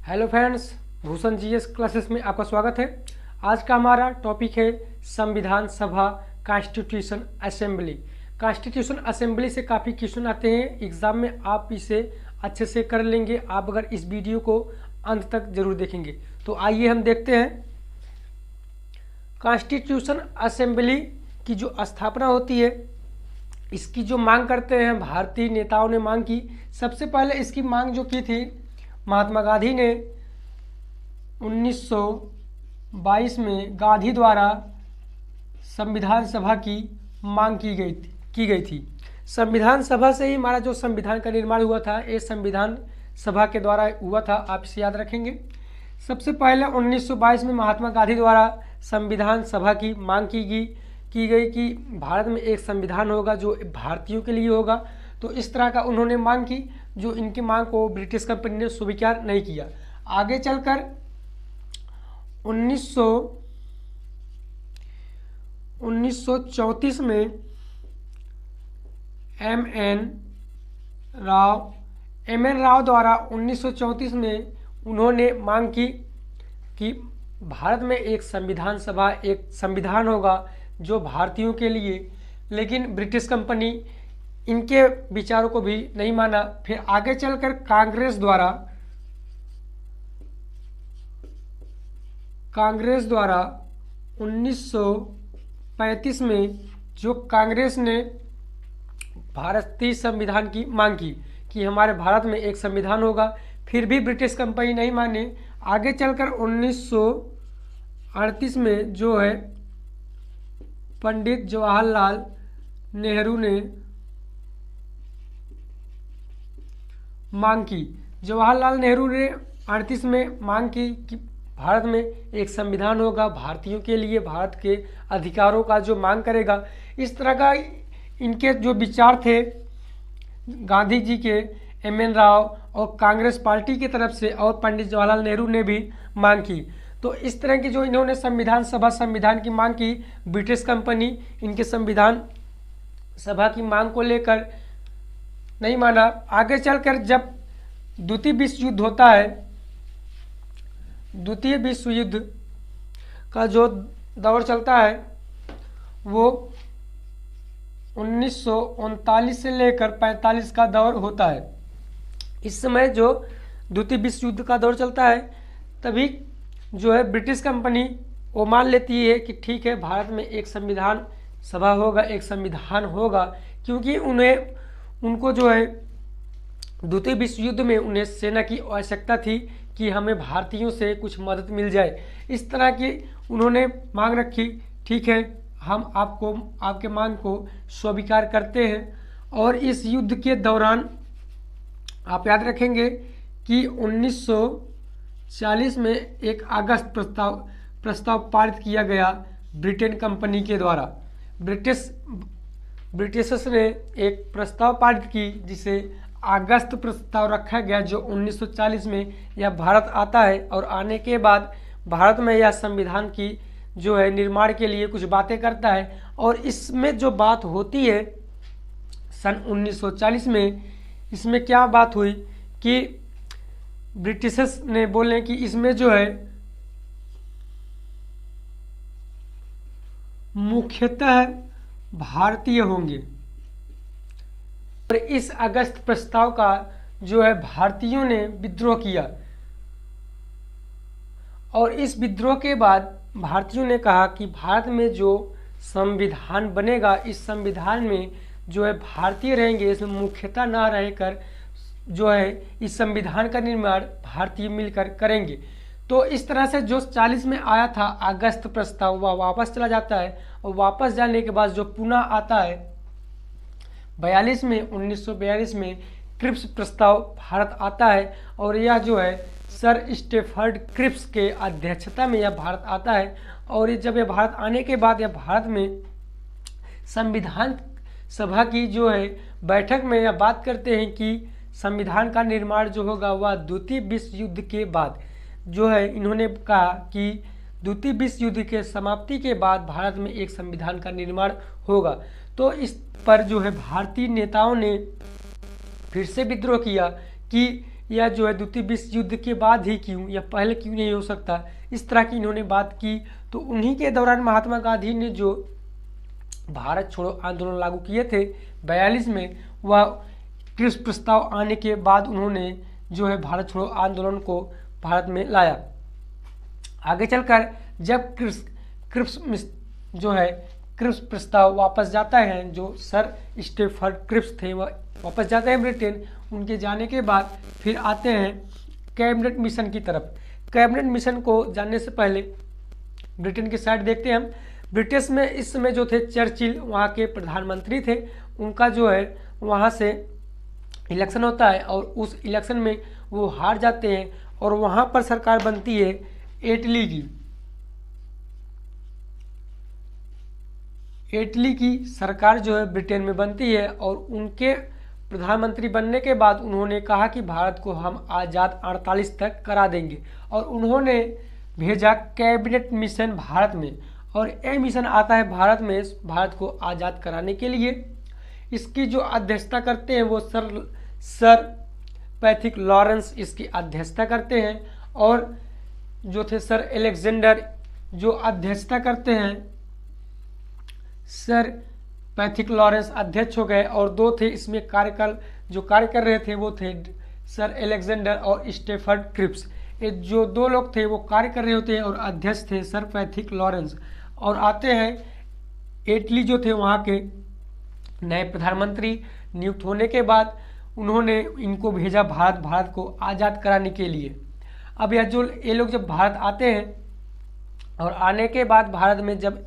Hello friends, Bhushan GS classes में आपका स्वागत है। आज का हमारा टॉपिक है संविधान सभा, कॉन्स्टिट्यूशन असेंबली। कॉन्स्टिट्यूशन असेंबली से काफ़ी क्वेश्चन आते हैं एग्जाम में, आप इसे अच्छे से कर लेंगे आप अगर इस वीडियो को अंत तक जरूर देखेंगे। तो आइए हम देखते हैं कॉन्स्टिट्यूशन असेंबली की जो स्थापना होती है, इसकी जो मांग करते हैं भारतीय नेताओं ने मांग की। सबसे पहले इसकी मांग जो की थी महात्मा गांधी ने 1922 में गांधी द्वारा संविधान सभा की मांग की गई थी। संविधान सभा से ही हमारा जो संविधान का निर्माण हुआ था, ये संविधान सभा के द्वारा हुआ था, आप इसे याद रखेंगे। सबसे पहले 1922 में महात्मा गांधी द्वारा संविधान सभा की मांग की गई कि भारत में एक संविधान होगा जो भारतीयों के लिए होगा। तो इस तरह का उन्होंने मांग की, जो इनकी मांग को ब्रिटिश कंपनी ने स्वीकार नहीं किया। आगे चलकर 1934 में एम एन राव द्वारा 1934 में उन्होंने मांग की कि भारत में एक संविधान सभा, एक संविधान होगा जो भारतीयों के लिए। लेकिन ब्रिटिश कंपनी इनके विचारों को भी नहीं माना। फिर आगे चलकर कांग्रेस द्वारा 1935 में जो कांग्रेस ने भारतीय संविधान की मांग की कि हमारे भारत में एक संविधान होगा, फिर भी ब्रिटिश कंपनी नहीं माने। आगे चलकर 1938 में जो है पंडित जवाहरलाल नेहरू ने मांग की। जवाहरलाल नेहरू ने 38 में मांग की कि भारत में एक संविधान होगा भारतीयों के लिए, भारत के अधिकारों का जो मांग करेगा। इस तरह का इनके जो विचार थे गांधी जी के, एम एन राव और कांग्रेस पार्टी की तरफ से, और पंडित जवाहरलाल नेहरू ने भी मांग की। तो इस तरह की जो इन्होंने संविधान की मांग की, ब्रिटिश कंपनी इनके संविधान सभा की मांग को लेकर नहीं माना। आगे चलकर जब द्वितीय विश्व युद्ध होता है, द्वितीय विश्व युद्ध का जो दौर चलता है वो 1939 से लेकर 45 का दौर होता है। इस समय जो द्वितीय विश्व युद्ध का दौर चलता है, तभी जो है ब्रिटिश कंपनी वो मान लेती है कि ठीक है भारत में एक संविधान सभा होगा, एक संविधान होगा, क्योंकि उनको जो है द्वितीय विश्व युद्ध में उन्हें सेना की आवश्यकता थी कि हमें भारतीयों से कुछ मदद मिल जाए। इस तरह की उन्होंने मांग रखी। ठीक है, हम आपके मांग को स्वीकार करते हैं। और इस युद्ध के दौरान आप याद रखेंगे कि 1940 में एक अगस्त प्रस्ताव पारित किया गया ब्रिटेन कंपनी के द्वारा। ब्रिटिशर्स ने एक प्रस्ताव पारित की जिसे अगस्त प्रस्ताव रखा गया, जो 1940 में यह भारत आता है और आने के बाद भारत में यह संविधान की जो है निर्माण के लिए कुछ बातें करता है। और इसमें जो बात होती है सन 1940 में, इसमें क्या बात हुई कि ब्रिटिशर्स ने बोले कि इसमें जो है मुख्यतः भारतीय होंगे। और इस अगस्त प्रस्ताव का जो है भारतीयों ने विद्रोह किया। और इस विद्रोह के बाद भारतीयों ने कहा कि भारत में जो संविधान बनेगा, इस संविधान में जो है भारतीय रहेंगे, इसमें मुख्यतः ना रहकर जो है इस संविधान का निर्माण भारतीय मिलकर करेंगे। तो इस तरह से जो 40 में आया था अगस्त प्रस्ताव, वह वापस चला जाता है। और वापस जाने के बाद जो पुनः आता है 1942 में क्रिप्स प्रस्ताव भारत आता है। और यह जो है सर स्टेफर्ड क्रिप्स के अध्यक्षता में यह भारत आता है। और जब यह भारत आने के बाद यह भारत में संविधान सभा की जो है बैठक में यह बात करते हैं कि संविधान का निर्माण जो होगा वह द्वितीय विश्व युद्ध के बाद जो है, इन्होंने कहा कि द्वितीय विश्व युद्ध के समाप्ति के बाद भारत में एक संविधान का निर्माण होगा। तो इस पर जो है भारतीय नेताओं ने फिर से विद्रोह किया कि या जो है द्वितीय विश्व युद्ध के बाद ही क्यों, या पहले क्यों नहीं हो सकता, इस तरह की इन्होंने बात की। तो उन्हीं के दौरान महात्मा गांधी ने जो भारत छोड़ो आंदोलन लागू किए थे 42 में, वह क्रिप्स प्रस्ताव आने के बाद उन्होंने जो है भारत छोड़ो आंदोलन को भारत में लाया। आगे चलकर जब क्रिप्स प्रस्ताव वापस जाता है, जो सर स्टेफर्ड क्रिप्स थे वह वापस जाते हैं ब्रिटेन। उनके जाने के बाद फिर आते हैं कैबिनेट मिशन की तरफ। कैबिनेट मिशन को जानने से पहले ब्रिटेन की साइड देखते हैं हम। ब्रिटिश में इस समय जो थे चर्चिल वहाँ के प्रधानमंत्री थे, उनका जो है वहाँ से इलेक्शन होता है और उस इलेक्शन में वो हार जाते हैं और वहाँ पर सरकार बनती है एटली की। एटली की सरकार जो है ब्रिटेन में बनती है और उनके प्रधानमंत्री बनने के बाद उन्होंने कहा कि भारत को हम आज़ाद 48 तक करा देंगे और उन्होंने भेजा कैबिनेट मिशन भारत में, और ये मिशन आता है भारत में भारत को आज़ाद कराने के लिए। इसकी जो अध्यक्षता करते हैं वो सर पैथिक लॉरेंस इसकी अध्यक्षता करते हैं, और जो थे सर अलेक्जेंडर जो अध्यक्षता करते हैं, सर पैथिक लॉरेंस अध्यक्ष हो गए, और दो थे इसमें कार्यकाल जो कार्य कर रहे थे वो थे सर अलेक्जेंडर और स्टेफर्ड क्रिप्स। ये जो दो लोग थे वो कार्य कर रहे होते हैं और अध्यक्ष थे सर पैथिक लॉरेंस। और आते हैं एटली जो थे वहाँ के नए प्रधानमंत्री नियुक्त होने के बाद उन्होंने इनको भेजा भारत को आज़ाद कराने के लिए। अब ये लोग जब भारत आते हैं और आने के बाद भारत में जब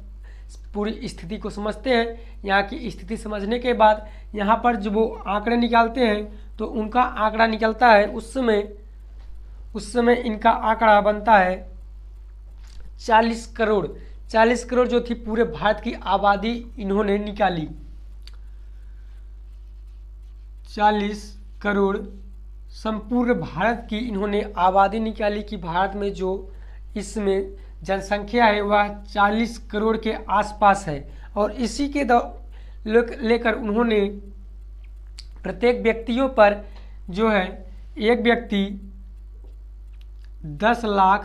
पूरी स्थिति को समझते हैं, यहाँ की स्थिति समझने के बाद यहाँ पर जब वो आंकड़े निकालते हैं तो उनका आंकड़ा निकलता है उस समय इनका आंकड़ा बनता है 40 करोड़। 40 करोड़ जो थी पूरे भारत की आबादी इन्होंने निकाली। 40 करोड़ संपूर्ण भारत की इन्होंने आबादी निकाली कि भारत में जो इसमें जनसंख्या है वह 40 करोड़ के आसपास है। और इसी के लेकर उन्होंने प्रत्येक व्यक्तियों पर जो है एक व्यक्ति 10 लाख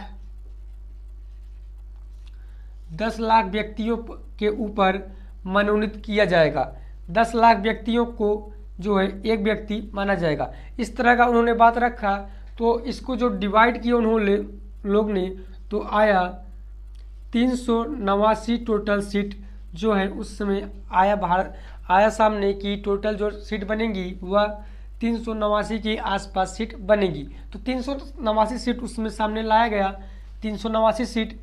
व्यक्तियों के ऊपर मनोनीत किया जाएगा। 10 लाख व्यक्तियों को जो है एक व्यक्ति माना जाएगा। इस तरह का उन्होंने बात रखा। तो इसको जो डिवाइड किया उन्होंने लोग ने तो आया 389 टोटल सीट जो है उस समय आया सामने की टोटल जो सीट बनेगी वह 389 के आसपास सीट बनेगी। तो 389 सीट उसमें सामने लाया गया 389 सीट।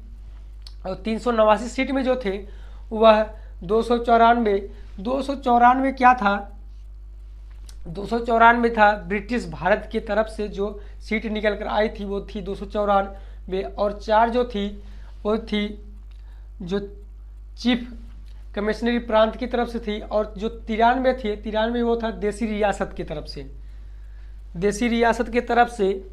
और 389 सीट में जो थे वह 294 क्या था, 294 था ब्रिटिश भारत की तरफ से जो सीट निकल कर आई थी वो थी 294, और 4 जो थी वो थी जो चीफ कमिश्नरी प्रांत की तरफ से थी, और जो 93 थे 93 वो था देसी रियासत की तरफ से। देसी रियासत की तरफ से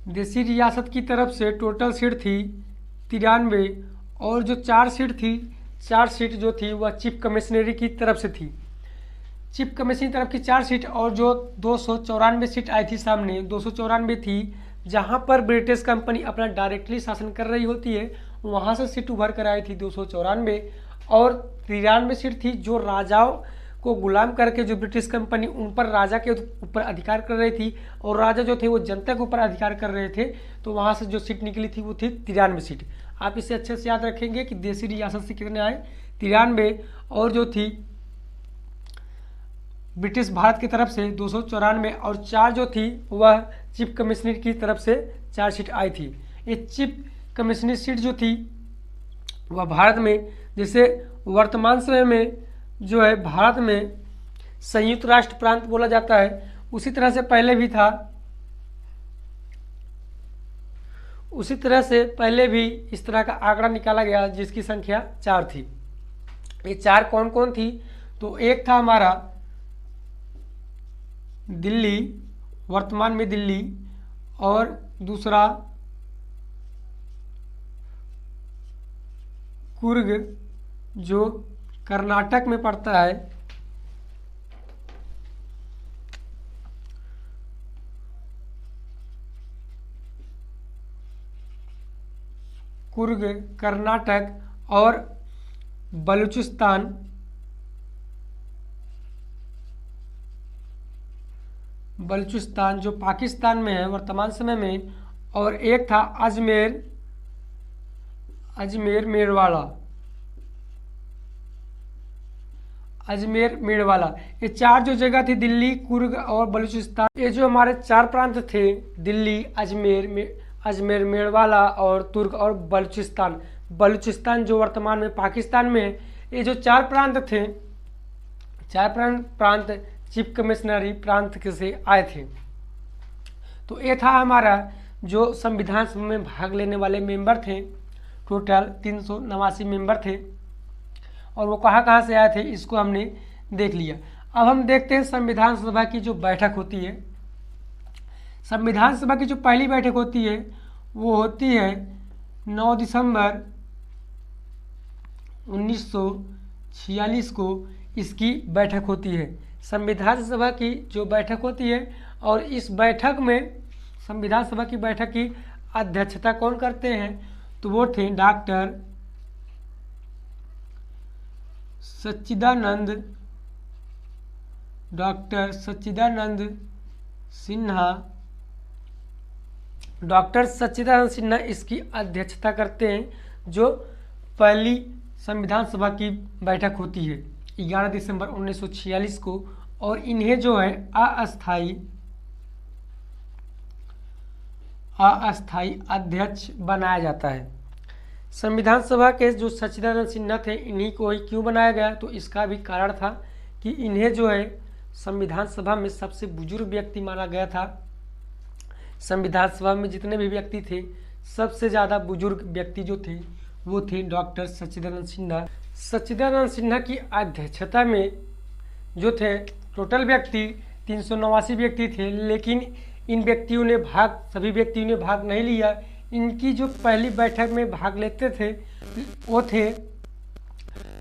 देसी रियासत की तरफ से टोटल सीट थी 93, और जो 4 सीट थी 4 सीट जो थी वह चीफ कमिश्नरी की तरफ से थी। चीफ कमिश्नरी तरफ की 4 सीट, और जो 294 सीट आई थी सामने 294 थी जहां पर ब्रिटिश कंपनी अपना डायरेक्टली शासन कर रही होती है, वहां से सीट उभर कर आई थी 294, और 93 सीट थी जो राजाओं को गुलाम करके जो ब्रिटिश कंपनी उन पर राजा के ऊपर अधिकार कर रही थी, और राजा जो थे वो जनता के ऊपर अधिकार कर रहे थे। तो वहाँ से जो सीट निकली थी वो थी 93 सीट। आप इसे अच्छे से याद रखेंगे कि देसी रियासत से कितने आए 93, और जो थी ब्रिटिश भारत की तरफ से 294, और 4 जो थी वह चीफ कमिश्नर की तरफ से 4 सीट आई थी। ये चीफ कमिश्नर सीट जो थी वह भारत में, जैसे वर्तमान समय में जो है भारत में संयुक्त राष्ट्र प्रांत बोला जाता है, उसी तरह से पहले भी था, उसी तरह से पहले भी इस तरह का आंकड़ा निकाला गया जिसकी संख्या 4 थी। ये 4 कौन कौन थी, तो एक था हमारा दिल्ली, वर्तमान में दिल्ली, और दूसरा कुर्ग जो कर्नाटक में पड़ता है। कुर्ग कर्नाटक, और बलूचिस्तान बलूचिस्तान जो पाकिस्तान में है वर्तमान समय में, और एक था अजमेर, अजमेर मेरवाड़ा, अजमेर मेरवाड़ा। ये चार जो जगह थी, दिल्ली, कुर्ग और बलूचिस्तान, ये जो हमारे चार प्रांत थे, दिल्ली, अजमेर मेरवाड़ा और तुर्क और बलूचिस्तान, बलूचिस्तान जो वर्तमान में पाकिस्तान में है, ये जो चार प्रांत थे, चार प्रांत चीफ कमिश्नरी प्रांत के से आए थे। तो ये था हमारा जो संविधान सभा में भाग लेने वाले मेंबर थे, टोटल 389 मेंबर थे, और वो कहाँ से आए थे इसको हमने देख लिया। अब हम देखते हैं संविधान सभा की जो बैठक होती है। संविधान सभा की जो पहली बैठक होती है वो होती है 9 दिसंबर 1946 को इसकी बैठक होती है। संविधान सभा की जो बैठक होती है, और इस बैठक में संविधान सभा की बैठक की अध्यक्षता कौन करते हैं, तो वो थे डॉक्टर सच्चिदानंद सिन्हा। डॉक्टर सच्चिदानंद सिन्हा इसकी अध्यक्षता करते हैं, जो पहली संविधान सभा की बैठक होती है 11 दिसंबर 1946 को, और इन्हें जो है अस्थायी अध्यक्ष बनाया जाता है। संविधान सभा के जो सच्चिदानंद सिन्हा थे, इन्हीं को ही क्यों बनाया गया, तो इसका भी कारण था कि इन्हें जो है संविधान सभा में सबसे बुजुर्ग व्यक्ति माना गया था। संविधान सभा में जितने भी व्यक्ति थे, सबसे ज़्यादा बुजुर्ग व्यक्ति जो थे वो थे डॉक्टर सच्चिदानंद सिन्हा। सच्चिदानंद सिन्हा की अध्यक्षता में जो थे टोटल व्यक्ति 389 व्यक्ति थे, लेकिन इन व्यक्तियों ने सभी व्यक्तियों ने भाग नहीं लिया। इनकी जो पहली बैठक में भाग लेते थे वो थे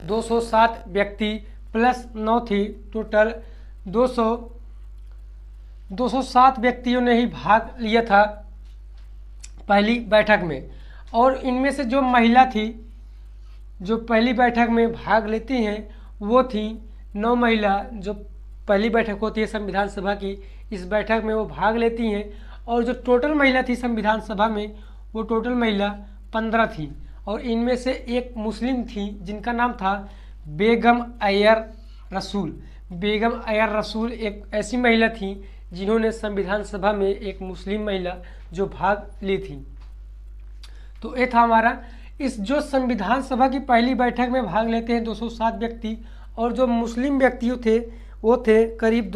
207 व्यक्ति प्लस 9 थी, टोटल 207 व्यक्तियों ने ही भाग लिया था पहली बैठक में। और इनमें से जो महिला थी जो पहली बैठक में भाग लेती हैं वो थी 9 महिला, जो पहली बैठक होती है संविधान सभा की, इस बैठक में वो भाग लेती हैं। और जो टोटल महिला थी संविधान सभा में, वो टोटल महिला 15 थी, और इनमें से एक मुस्लिम थी जिनका नाम था बेगम अय्यर रसूल। बेगम अय्यर रसूल एक ऐसी महिला थी जिन्होंने संविधान सभा में एक मुस्लिम महिला जो भाग ली थी। तो ये था हमारा इस जो संविधान सभा की पहली बैठक में भाग लेते हैं 207 व्यक्ति, और जो मुस्लिम व्यक्ति थे वो थे करीब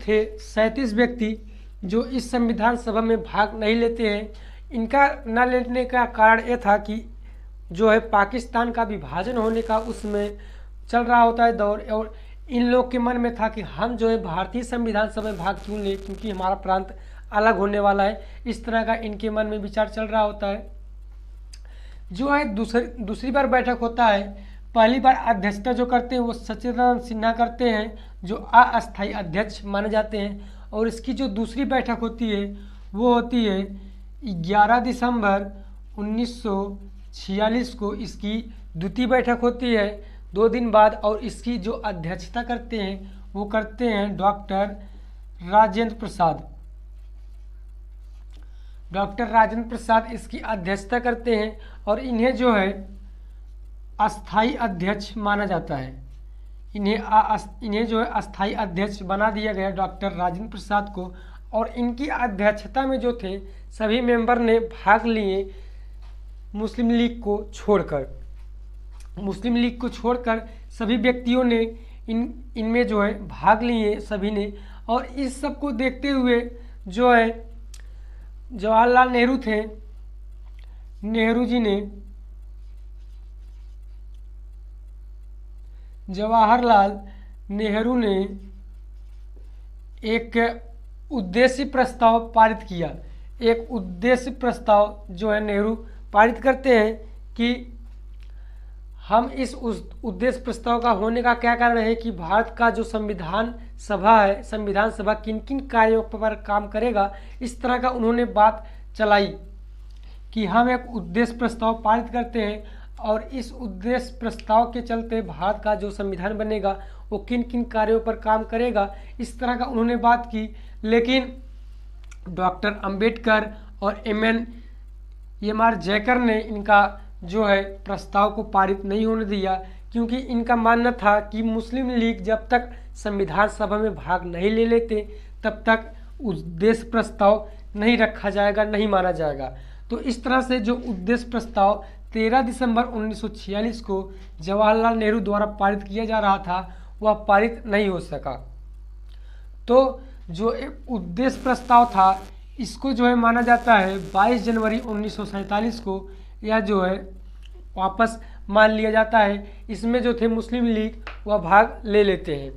थे 37 व्यक्ति जो इस संविधान सभा में भाग नहीं लेते हैं। इनका न लेने का कारण ये था कि जो है पाकिस्तान का विभाजन होने का उसमें चल रहा होता है दौर, और इन लोग के मन में था कि हम जो है भारतीय संविधान सभा में भाग क्यों लें, क्योंकि हमारा प्रांत अलग होने वाला है। इस तरह का इनके मन में विचार चल रहा होता है। जो है दूसरी बार बैठक होता है, पहली बार अध्यक्षता जो करते हैं वो सच्चिदानंद सिन्हा करते हैं, जो अस्थायी अध्यक्ष माने जाते हैं। और इसकी जो दूसरी बैठक होती है वो होती है 11 दिसंबर 1946 को इसकी द्वितीय बैठक होती है 2 दिन बाद, और इसकी जो अध्यक्षता करते हैं वो करते हैं डॉक्टर राजेंद्र प्रसाद। डॉक्टर राजेंद्र प्रसाद इसकी अध्यक्षता करते हैं, और इन्हें जो है अस्थायी अध्यक्ष माना जाता है। इन्हें जो है अस्थायी अध्यक्ष बना दिया गया डॉक्टर राजेंद्र प्रसाद को। और इनकी अध्यक्षता में जो थे सभी मेंबर ने भाग लिए मुस्लिम लीग को छोड़कर सभी व्यक्तियों ने इनमें जो है भाग लिए सभी ने। और इस सब को देखते हुए जो है जवाहरलाल नेहरू थे, जवाहरलाल नेहरू ने एक उद्देश्य प्रस्ताव पारित किया। एक उद्देश्य प्रस्ताव जो है नेहरू पारित करते हैं कि हम इस उद्देश्य प्रस्ताव का होने का क्या कारण है कि भारत का जो संविधान सभा है, संविधान सभा किन किन कार्यों पर काम करेगा, इस तरह का उन्होंने बात चलाई कि हम एक उद्देश्य प्रस्ताव पारित करते हैं और इस उद्देश्य प्रस्ताव के चलते भारत का जो संविधान बनेगा वो किन किन कार्यों पर काम करेगा, इस तरह का उन्होंने बात की। लेकिन डॉक्टर अंबेडकर और एम आर जयकर ने इनका जो है प्रस्ताव को पारित नहीं होने दिया, क्योंकि इनका मानना था कि मुस्लिम लीग जब तक संविधान सभा में भाग नहीं ले लेते तब तक उद्देश्य प्रस्ताव नहीं रखा जाएगा, नहीं माना जाएगा। तो इस तरह से जो उद्देश्य प्रस्ताव 13 दिसंबर 1946 को जवाहरलाल नेहरू द्वारा पारित किया जा रहा था वह पारित नहीं हो सका। तो जो एक उद्देश्य प्रस्ताव था इसको जो है माना जाता है 22 जनवरी 1947 को यह जो है वापस मान लिया जाता है। इसमें जो थे मुस्लिम लीग वह भाग ले लेते हैं।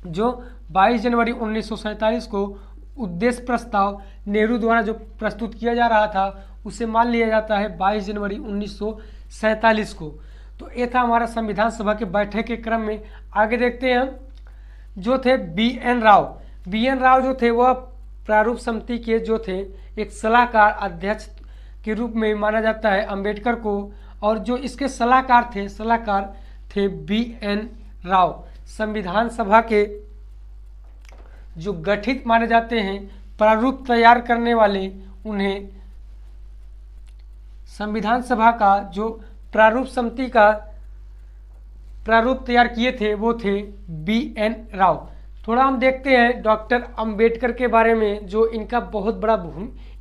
जो 22 जनवरी 1947 को उद्देश्य प्रस्ताव नेहरू द्वारा जो प्रस्तुत किया जा रहा था उसे मान लिया जाता है 22 जनवरी 1947 को। तो ये था हमारा संविधान सभा के बैठक के क्रम में। आगे देखते हैं हम जो थे बी.एन. राव जो थे वह प्रारूप समिति के जो थे एक सलाहकार अध्यक्ष के रूप में माना जाता है अंबेडकर को, और जो इसके सलाहकार थे बी.एन. राव। संविधान सभा के जो गठित माने जाते हैं प्रारूप तैयार करने वाले, उन्हें संविधान सभा का जो प्रारूप समिति का प्रारूप तैयार किए थे वो थे बी.एन. राव। थोड़ा हम देखते हैं डॉक्टर अंबेडकर के बारे में, जो इनका बहुत बड़ा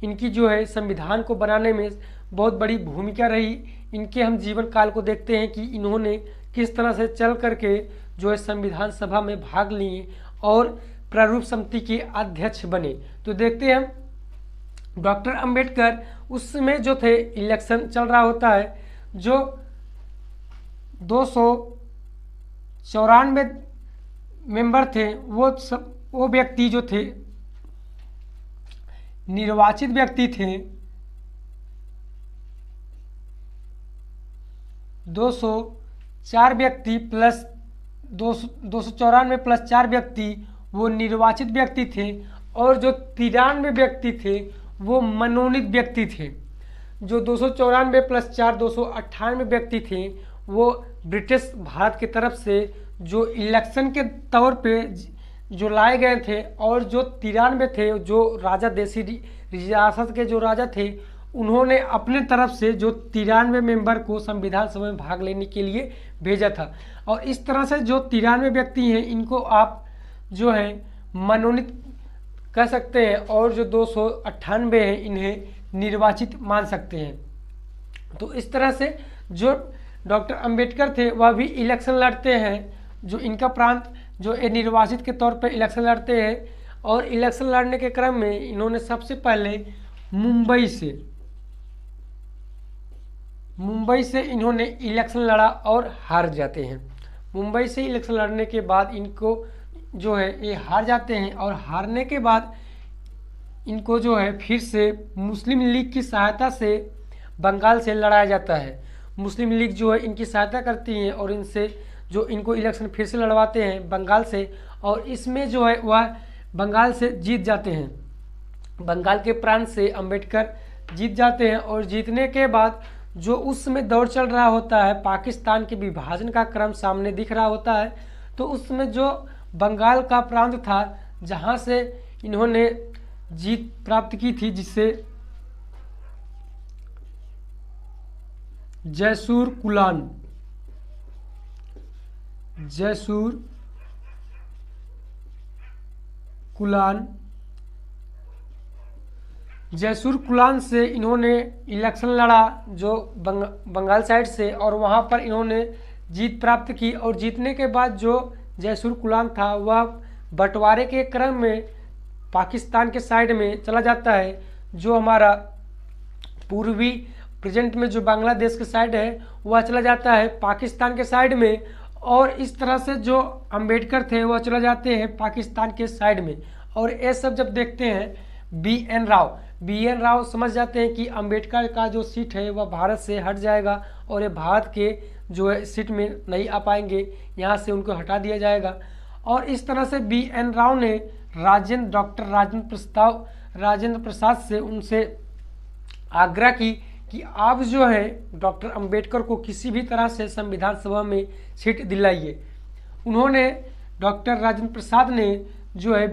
इनकी जो है संविधान को बनाने में बहुत बड़ी भूमिका रही। इनके हम जीवन काल को देखते हैं कि इन्होंने किस तरह से चल करके जो है संविधान सभा में भाग लिए और प्रारूप समिति के अध्यक्ष बने। तो देखते हैं हम डॉक्टर अंबेडकर, उसमें जो थे इलेक्शन चल रहा होता है, जो 294 मेंबर थे वो व्यक्ति जो थे निर्वाचित व्यक्ति थे। 204 व्यक्ति प्लस 294 प्लस 4 व्यक्ति वो निर्वाचित व्यक्ति थे, और जो 93 व्यक्ति थे वो मनोनीत व्यक्ति थे। जो 294 प्लस 4 298 व्यक्ति थे वो ब्रिटिश भारत की तरफ से जो इलेक्शन के तौर पे जो लाए गए थे, और जो 93 थे जो राजा देसी रियासत के जो राजा थे उन्होंने अपने तरफ से जो 93 मेंबर को संविधान सभा में भाग लेने के लिए भेजा था। और इस तरह से जो 93 व्यक्ति हैं इनको आप जो है मनोनीत कह सकते हैं, और जो 298 हैं इन्हें निर्वाचित मान सकते हैं। तो इस तरह से जो डॉक्टर अंबेडकर थे वह भी इलेक्शन लड़ते हैं, जो इनका प्रांत जो निर्वाचित के तौर पर इलेक्शन लड़ते हैं। और इलेक्शन लड़ने के क्रम में इन्होंने सबसे पहले मुंबई से इन्होंने इलेक्शन लड़ा और हार जाते हैं। मुंबई से इलेक्शन लड़ने के बाद इनको जो है ये हार जाते हैं, और हारने के बाद इनको जो है फिर से मुस्लिम लीग की सहायता से बंगाल से लड़ाया जाता है। मुस्लिम लीग जो है इनकी सहायता करती है और इनसे जो इनको इलेक्शन फिर से लड़वाते हैं बंगाल से, और इसमें जो है वह बंगाल से जीत जाते हैं। बंगाल के प्रांत से अंबेडकर जीत जाते हैं, और जीतने के बाद जो उस समय दौर चल रहा होता है, पाकिस्तान के विभाजन का क्रम सामने दिख रहा होता है। तो उसमें जो बंगाल का प्रांत था जहाँ से इन्होंने जीत प्राप्त की थी, जिससे जयसूर कुलान से इन्होंने इलेक्शन लड़ा जो बंगाल साइड से, और वहाँ पर इन्होंने जीत प्राप्त की। और जीतने के बाद जो जयसूर कुलान था वह बंटवारे के क्रम में पाकिस्तान के साइड में चला जाता है। जो हमारा पूर्वी प्रेजेंट में जो बांग्लादेश के साइड है वह चला जाता है पाकिस्तान के साइड में, और इस तरह से जो अंबेडकर थे वह चले जाते हैं पाकिस्तान के साइड में। और ये सब जब देखते हैं बी एन राव समझ जाते हैं कि अंबेडकर का जो सीट है वह भारत से हट जाएगा और ये भारत के जो है सीट में नहीं आ पाएंगे, यहाँ से उनको हटा दिया जाएगा। और इस तरह से बी एन राव ने डॉक्टर राजेंद्र प्रसाद से उनसे आग्रह की कि आप जो है डॉक्टर अंबेडकर को किसी भी तरह से संविधान सभा में सीट दिलाइए। उन्होंने डॉक्टर राजेंद्र प्रसाद ने जो है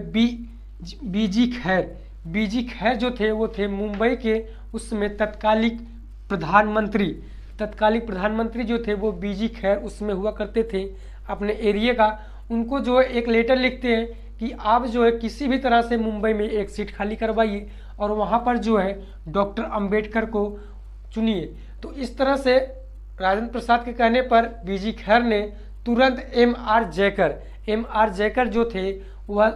बीजी खैर जो थे वो थे मुंबई के उस समय तत्कालिक प्रधानमंत्री जो थे वो बीजी खैर उसमें हुआ करते थे अपने एरिया का। उनको जो है एक लेटर लिखते हैं कि आप जो है किसी भी तरह से मुंबई में एक सीट खाली करवाइए और वहाँ पर जो है डॉक्टर अंबेडकर को चुनिए। तो इस तरह से राजेंद्र प्रसाद के कहने पर बीजी खैर ने तुरंत एम आर जयकर जो थे वह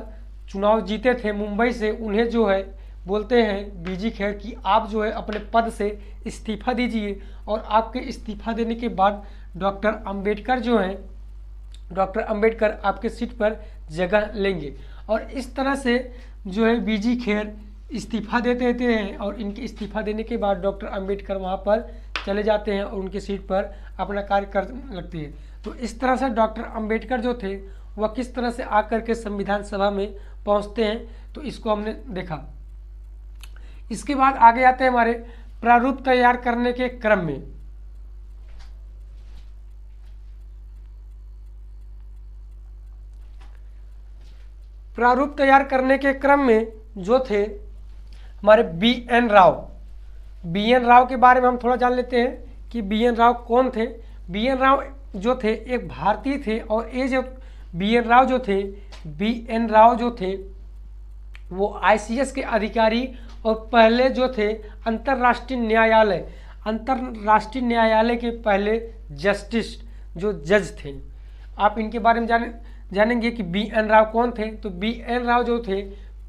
चुनाव जीते थे मुंबई से, उन्हें जो है बोलते हैं बीजी खैर कि आप जो है अपने पद से इस्तीफा दीजिए और आपके इस्तीफा देने के बाद डॉक्टर अंबेडकर आपके सीट पर जगह लेंगे। और इस तरह से जो है बीजी खैर इस्तीफा देते हैं और इनके इस्तीफा देने के बाद डॉक्टर अंबेडकर वहाँ पर चले जाते हैं और उनकी सीट पर अपना कार्य कर लगती है। तो इस तरह से डॉक्टर अंबेडकर जो थे वह किस तरह से आकर के संविधान सभा में पहुँचते हैं, तो इसको हमने देखा। इसके बाद आगे आते हैं हमारे प्रारूप तैयार करने के क्रम में। प्रारूप तैयार करने के क्रम में जो थे हमारे बी एन राव के बारे में हम थोड़ा जान लेते हैं कि बी एन राव कौन थे। बी एन राव जो थे एक भारतीय थे और ये जो बी एन राव जो थे वो ICS के अधिकारी और पहले जो थे अंतर्राष्ट्रीय न्यायालय के पहले जज थे। आप इनके बारे में जानेंगे कि बी एन राव कौन थे। तो बी एन राव जो थे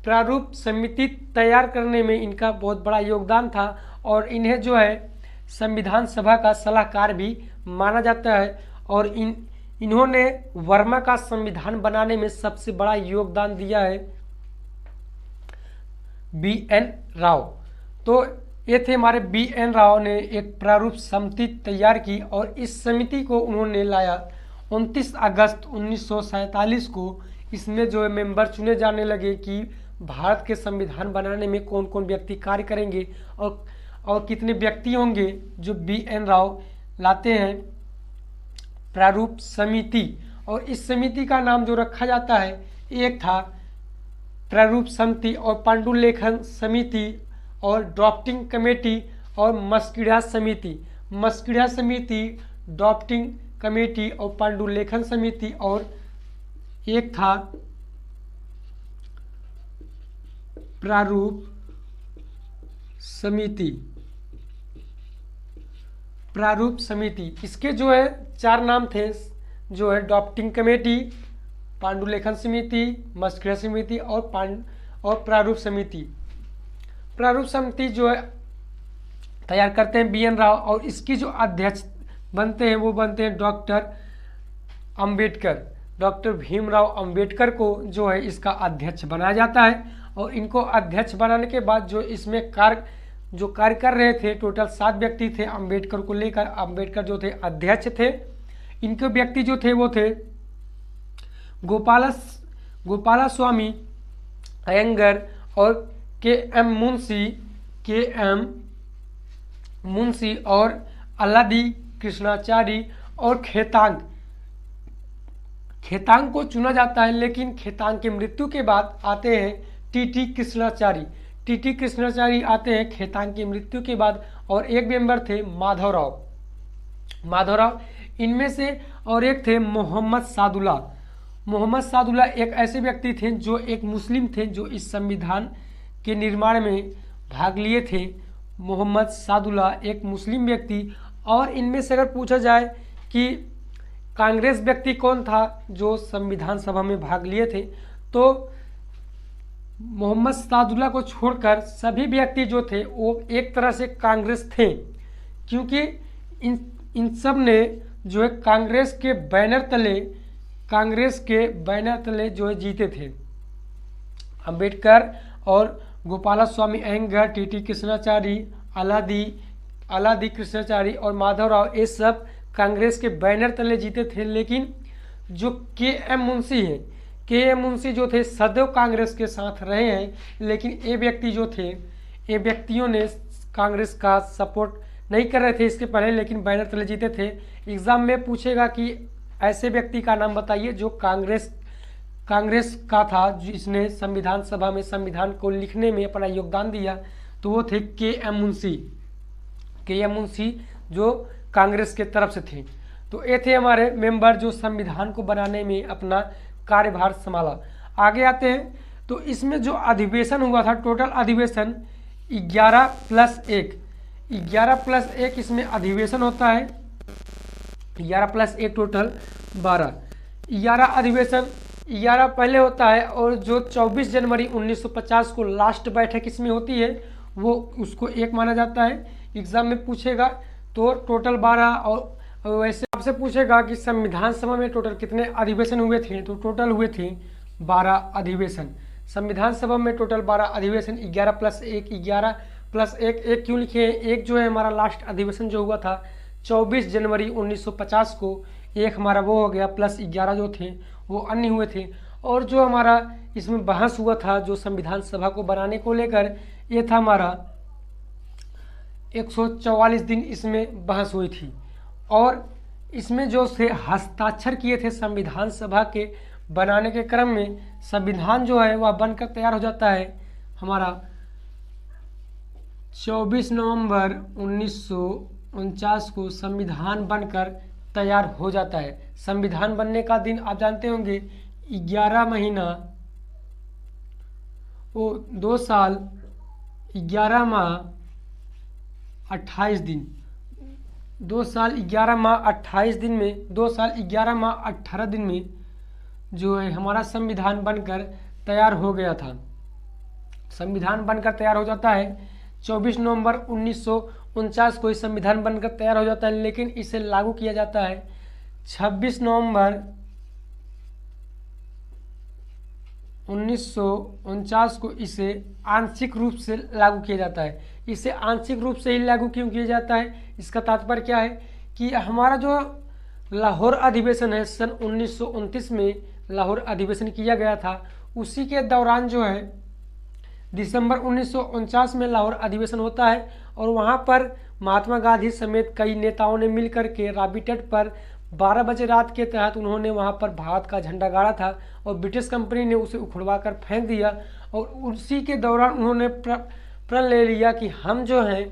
प्रारूप समिति तैयार करने में इनका बहुत बड़ा योगदान था और इन्हें जो है संविधान सभा का सलाहकार भी माना जाता है और इन्होंने वर्मा का संविधान बनाने में सबसे बड़ा योगदान दिया है बी एन राव। तो ये थे हमारे बी एन राव ने एक प्रारूप समिति तैयार की और इस समिति को उन्होंने लाया 29 अगस्त 1947 को। इसमें जो है मेंबर चुने जाने लगे कि भारत के संविधान बनाने में कौन कौन व्यक्ति कार्य करेंगे और कितने व्यक्ति होंगे जो बी एन राव लाते हैं प्रारूप समिति। और इस समिति का नाम जो रखा जाता है एक था प्रारूप समिति और पांडुलेखन समिति और ड्राफ्टिंग कमेटी और मस्किड़ा समिति ड्राफ्टिंग कमेटी और पांडुलेखन समिति और एक था प्रारूप समिति। इसके जो है 4 नाम थे जो है ड्राफ्टिंग कमेटी, पांडुलेखन समिति, मस्किड़ा समिति और प्रारूप समिति। प्रारूप समिति जो है तैयार करते हैं बी एन राव और इसकी जो अध्यक्ष बनते हैं वो बनते हैं डॉक्टर भीमराव अंबेडकर को जो है इसका अध्यक्ष बनाया जाता है। और इनको अध्यक्ष बनाने के बाद जो इसमें कार्य कर रहे थे टोटल 7 व्यक्ति थे अंबेडकर को लेकर। अंबेडकर जो थे अध्यक्ष थे। इनके व्यक्ति जो थे वो थे गोपाला स्वामी अयंगर और के एम मुंशी और अल्लादी कृष्णाचारी और खेतांग को चुना जाता है। लेकिन खेतांग की मृत्यु के बाद आते हैं टीटी कृष्णाचारी आते हैं खेतांग की मृत्यु के बाद। और एक मेंबर थे माधवराव इनमें से और एक थे मोहम्मद सादुल्ला एक ऐसे व्यक्ति थे जो एक मुस्लिम थे जो इस संविधान के निर्माण में भाग लिए थे। मोहम्मद सादुल्ला एक मुस्लिम व्यक्ति। और इनमें से अगर पूछा जाए कि कांग्रेस व्यक्ति कौन था जो संविधान सभा में भाग लिए थे, तो मोहम्मद सादुल्ला को छोड़कर सभी व्यक्ति जो थे वो एक तरह से कांग्रेस थे, क्योंकि इन सब ने जो है कांग्रेस के बैनर तले जो है जीते थे। अंबेडकर और गोपाला स्वामी अयंगार, टीटी कृष्णाचारी, आलादी कृष्णाचारी और माधवराव, ये सब कांग्रेस के बैनर तले जीते थे। लेकिन जो के.एम. मुंशी हैं, के.एम. मुंशी जो थे सदैव कांग्रेस के साथ रहे हैं, लेकिन ये व्यक्ति जो थे, ये व्यक्तियों ने कांग्रेस का सपोर्ट नहीं कर रहे थे इसके पहले, लेकिन बैनर तले जीते थे। एग्जाम में पूछेगा कि ऐसे व्यक्ति का नाम बताइए जो कांग्रेस का था, जिसने संविधान सभा में संविधान को लिखने में अपना योगदान दिया, तो वो थे के.एम. मुंशी जो कांग्रेस के तरफ से थे। तो ये थे हमारे मेंबर जो संविधान को बनाने में अपना कार्यभार संभाला। आगे आते हैं तो इसमें जो अधिवेशन हुआ था, टोटल अधिवेशन 11+1 इसमें अधिवेशन होता है। 11+1 टोटल 12। 11 अधिवेशन 11 पहले होता है, और जो 24 जनवरी 1950 को लास्ट बैठक इसमें होती है, वो उसको एक माना जाता है। एग्जाम में पूछेगा तो टोटल 12। और वैसे आपसे पूछेगा कि संविधान सभा में टोटल कितने अधिवेशन हुए थे, तो टोटल हुए थे 12 अधिवेशन। संविधान सभा में टोटल 12 अधिवेशन। 11+1 एक क्यों लिखे हैं? एक जो है हमारा लास्ट अधिवेशन जो हुआ था 24 जनवरी 1950 को, एक हमारा वो हो गया, प्लस 11 जो थे वो अन्य हुए थे। और जो हमारा इसमें बहस हुआ था जो संविधान सभा को बनाने को लेकर, ये था हमारा 144 दिन इसमें बहस हुई थी। और इसमें जो से हस्ताक्षर किए थे संविधान सभा के बनाने के क्रम में, संविधान जो है वह बनकर तैयार हो जाता है हमारा 24 नवंबर 1949 को संविधान बनकर तैयार हो जाता है। संविधान बनने का दिन आप जानते होंगे 11 महीना 2 साल 11 माह 28 दिन, 2 साल 11 माह 28 दिन में, 2 साल 11 माह 18 दिन में जो है हमारा संविधान बनकर तैयार हो गया था। संविधान बनकर तैयार हो जाता है 24 नवंबर 1949 को संविधान बनकर तैयार हो जाता है, लेकिन इसे लागू किया जाता है 26 नवंबर 1949 को। इसे आंशिक रूप से लागू किया जाता है। इसे आंशिक रूप से ही लागू क्यों किया जाता है? इसका तात्पर्य क्या है कि हमारा जो लाहौर अधिवेशन है सन 1929 में लाहौर अधिवेशन किया गया था, उसी के दौरान जो है दिसंबर 1949 में लाहौर अधिवेशन होता है, और वहाँ पर महात्मा गांधी समेत कई नेताओं ने मिलकर के रावी तट पर 12 बजे रात के तहत उन्होंने वहाँ पर भारत का झंडा गाड़ा था, और ब्रिटिश कंपनी ने उसे उखड़वा कर फेंक दिया। और उसी के दौरान उन्होंने प्रण ले लिया कि हम जो हैं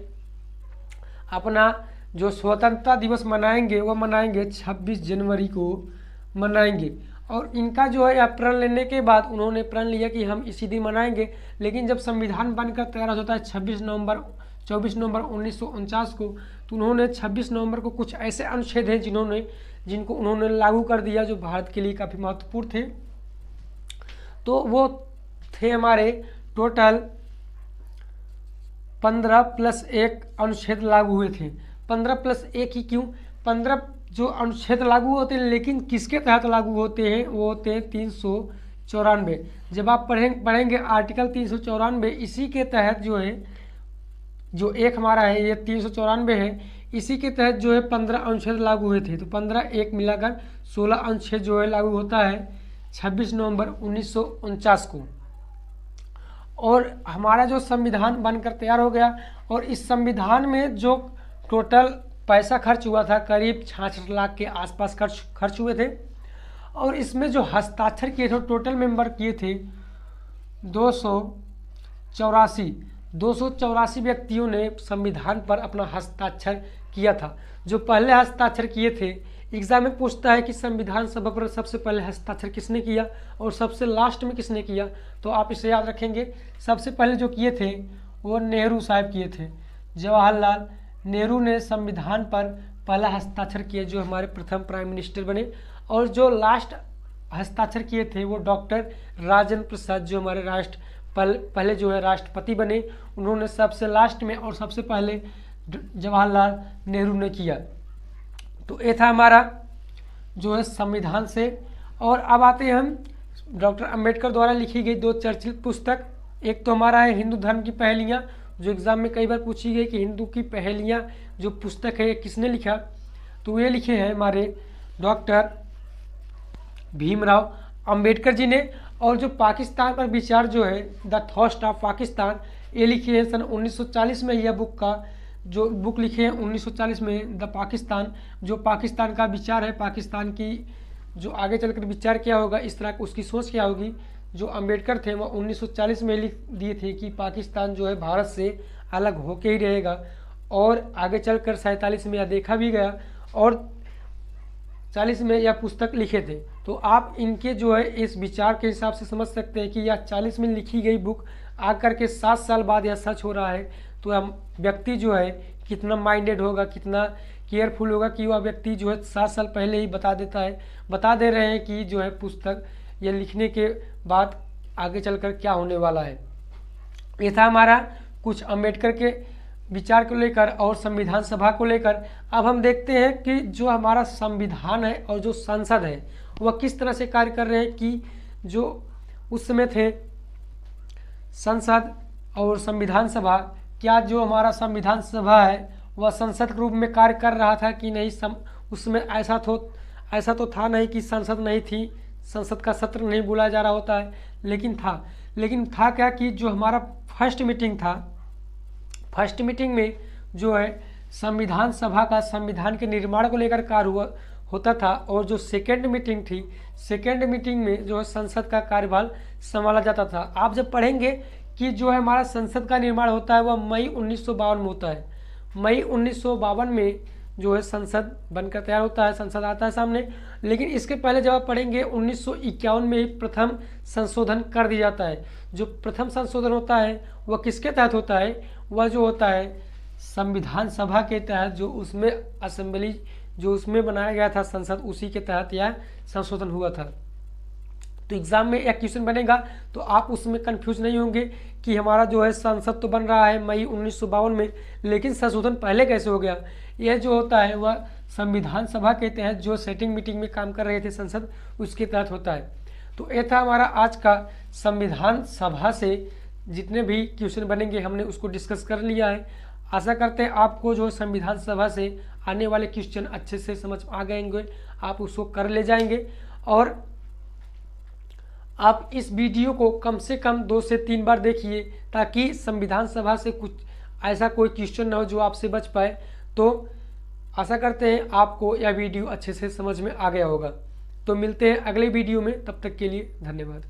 अपना जो स्वतंत्रता दिवस मनाएंगे वो मनाएंगे 26 जनवरी को मनाएंगे। और इनका जो है प्रण लेने के बाद उन्होंने प्रण लिया कि हम इसी दिन मनाएंगे। लेकिन जब संविधान बनकर तैयार हो जाता है 24 नवंबर 1949 को, तो उन्होंने 26 नवंबर को कुछ ऐसे अनुच्छेद हैं जिनको उन्होंने लागू कर दिया जो भारत के लिए काफ़ी महत्वपूर्ण थे। तो वो थे हमारे टोटल 15+1 अनुच्छेद लागू हुए थे। 15+1 ही क्यों? 15 जो अनुच्छेद लागू होते हैं, लेकिन किसके तहत लागू होते हैं? वो होते हैं 394। जब आप पढ़ेंगे आर्टिकल 394, इसी के तहत जो है जो एक हमारा है ये 394 है, इसी के तहत जो है 15 अनुच्छेद लागू हुए थे। तो 15 मिलाकर 16 अनुच्छेद जो है लागू होता है 26 नवंबर 1949 को। और हमारा जो संविधान बनकर तैयार हो गया, और इस संविधान में जो टोटल पैसा खर्च हुआ था करीब 66 लाख के आसपास खर्च हुए थे। और इसमें जो हस्ताक्षर किए थे टोटल मेंबर किए थे 284 व्यक्तियों ने संविधान पर अपना हस्ताक्षर किया था। जो पहले हस्ताक्षर किए थे, एग्जाम में पूछता है कि संविधान सभा पर सबसे पहले हस्ताक्षर किसने किया और सबसे लास्ट में किसने किया, तो आप इसे याद रखेंगे। सबसे पहले जो किए थे वो नेहरू साहब किए थे। जवाहरलाल नेहरू ने संविधान पर पहला हस्ताक्षर किए, जो हमारे प्रथम प्राइम मिनिस्टर बने। और जो लास्ट हस्ताक्षर किए थे वो डॉक्टर राजेंद्र प्रसाद, जो हमारे पहले जो है राष्ट्रपति बने, उन्होंने सबसे लास्ट में और सबसे पहले जवाहरलाल नेहरू ने किया। तो ये था हमारा जो है संविधान से। और अब आते हैं हम डॉक्टर अंबेडकर द्वारा लिखी गई 2 चर्चित पुस्तक। एक तो हमारा है हिंदू धर्म की पहेलियाँ, जो एग्जाम में कई बार पूछी गई कि हिंदू की पहेलियाँ जो पुस्तक है ये किसने लिखा, तो ये लिखे हैं हमारे डॉक्टर भीमराव अंबेडकर जी ने। और जो पाकिस्तान पर विचार जो है द थॉस्ट ऑफ पाकिस्तान, ये लिखे हैं सन 1940 में। यह बुक लिखे हैं 1940 में, द पाकिस्तान, जो पाकिस्तान का विचार है, पाकिस्तान की जो आगे चलकर विचार क्या होगा, इस तरह उसकी सोच क्या होगी, जो अंबेडकर थे वो 1940 में लिख दिए थे कि पाकिस्तान जो है भारत से अलग होके ही रहेगा। और आगे चलकर 47 में यह देखा भी गया और 40 में यह पुस्तक लिखे थे। तो आप इनके जो है इस विचार के हिसाब से समझ सकते हैं कि यह 40 में लिखी गई बुक आकर के 7 साल बाद यह सच हो रहा है। तो हम व्यक्ति जो है कितना माइंडेड होगा, कितना केयरफुल होगा कि वह व्यक्ति जो है 7 साल पहले ही बता दे रहे हैं कि जो है पुस्तक ये लिखने के बाद आगे चलकर क्या होने वाला है। ये था हमारा कुछ अंबेडकर के विचार को लेकर और संविधान सभा को लेकर। अब हम देखते हैं कि जो हमारा संविधान है और जो संसद है वह किस तरह से कार्य कर रहे हैं, कि जो उस समय थे संसद और संविधान सभा, क्या जो हमारा संविधान सभा है वह संसद के रूप में कार्य कर रहा था कि नहीं। उसमें ऐसा तो था नहीं कि संसद नहीं थी, संसद का सत्र नहीं बुलाया जा रहा होता है, लेकिन था क्या कि जो हमारा फर्स्ट मीटिंग में जो है संविधान सभा का संविधान के निर्माण को लेकर कार्य होता था। और जो सेकेंड मीटिंग में जो है संसद का कार्यभार संभाला जाता था। आप जब पढ़ेंगे कि जो है हमारा संसद का निर्माण होता है वह मई 1952 में होता है। मई 1952 में जो है संसद बनकर तैयार होता है, संसद आता है सामने। लेकिन इसके पहले जब आप पढ़ेंगे 1951 में ही प्रथम संशोधन कर दिया जाता है। जो प्रथम संशोधन होता है वह किसके तहत होता है, वह जो होता है संविधान सभा के तहत, जो उसमें असेंबली जो उसमें बनाया गया था संसद, उसी के तहत यह संशोधन हुआ था। तो एग्जाम में एक क्वेश्चन बनेगा तो आप उसमें कंफ्यूज नहीं होंगे कि हमारा जो है संसद तो बन रहा है मई 1952 में, लेकिन संशोधन पहले कैसे हो गया। यह जो होता है वह संविधान सभा के तहत जो सेटिंग मीटिंग में काम कर रहे थे संसद, उसके तहत होता है। तो ये था हमारा आज का संविधान सभा से जितने भी क्वेश्चन बनेंगे हमने उसको डिस्कस कर लिया है। आशा करते हैं आपको जो संविधान सभा से आने वाले क्वेश्चन अच्छे से समझ आ गए होंगे, आप उसको कर ले जाएंगे। और आप इस वीडियो को कम से कम 2 से 3 बार देखिए ताकि संविधान सभा से कुछ ऐसा कोई क्वेश्चन ना हो जो आपसे बच पाए। तो आशा करते हैं आपको यह वीडियो अच्छे से समझ में आ गया होगा। तो मिलते हैं अगले वीडियो में, तब तक के लिए धन्यवाद।